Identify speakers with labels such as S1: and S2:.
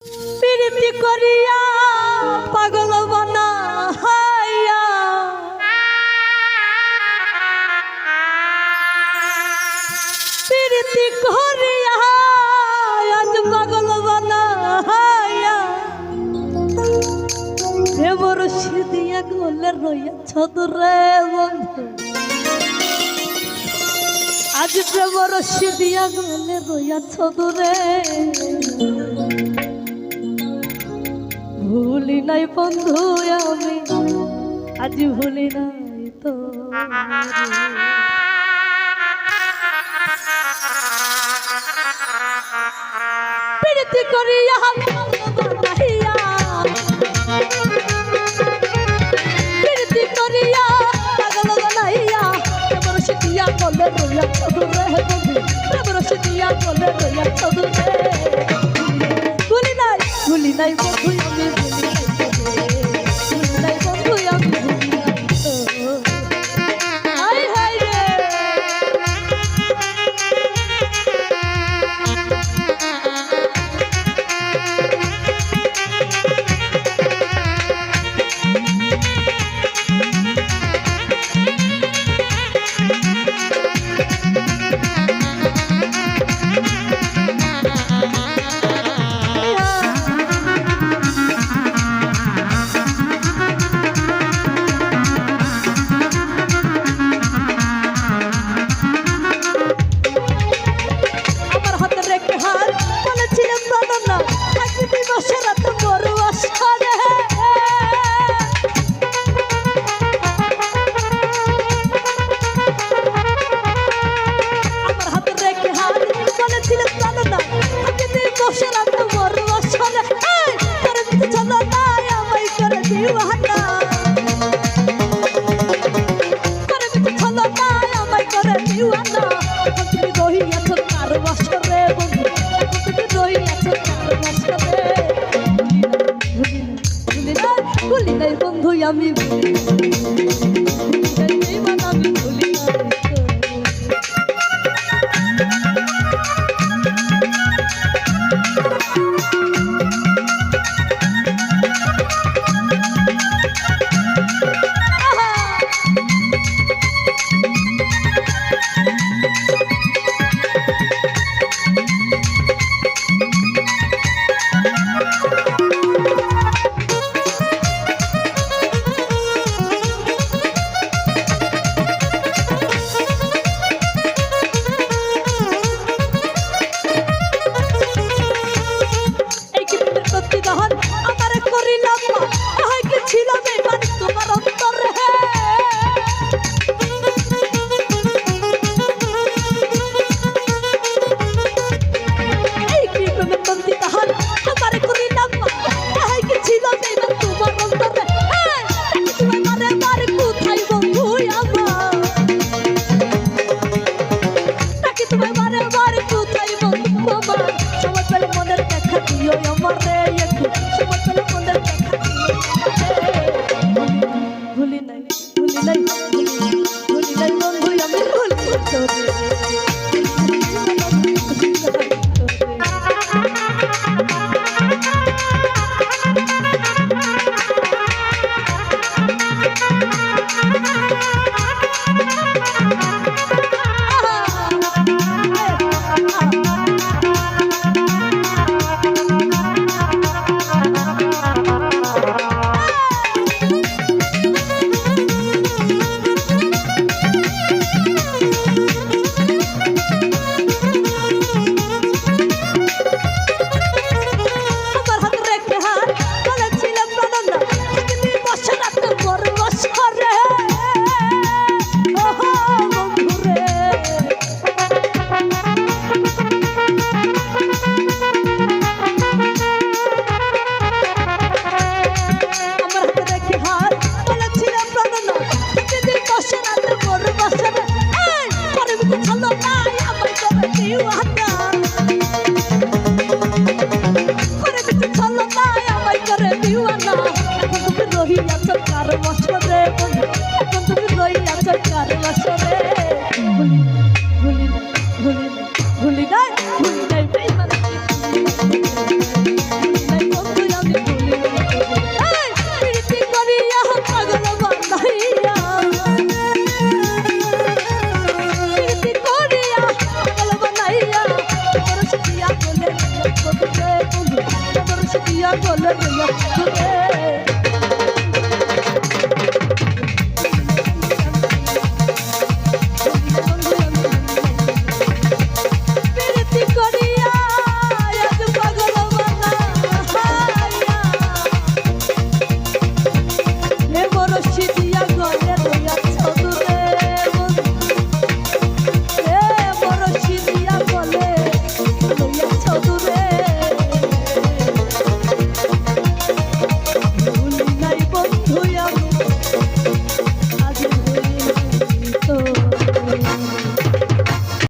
S1: প্রীতি করিয়া পাগল বানাইয়া প্রীতি করিয়া আজ পাগল বানাইয়া প্রেমর সিদিয়া গলে রইয়াছ দূরে বন্ধু আজ প্রেমর সিদিয়া গলে রইয়াছ দূরে ভুলি নাই বন্ধু আমি আজ ভুলি নাই তো প্রীতি করিয়া বানাইয়া প্রীতি করিয়া পাগল বানাইয়া প্রেমর সিদিয়া গলে রইয়াছ দূরে বন্ধু প্রেমর সিদিয়া গলে রইয়াছ দূরে ভুলি নাই বন্ধু আমি ভুলি নাই বন্ধু আমি ভুলি নাই হাই হাই রে দিয়া বলে দিয়া তোকে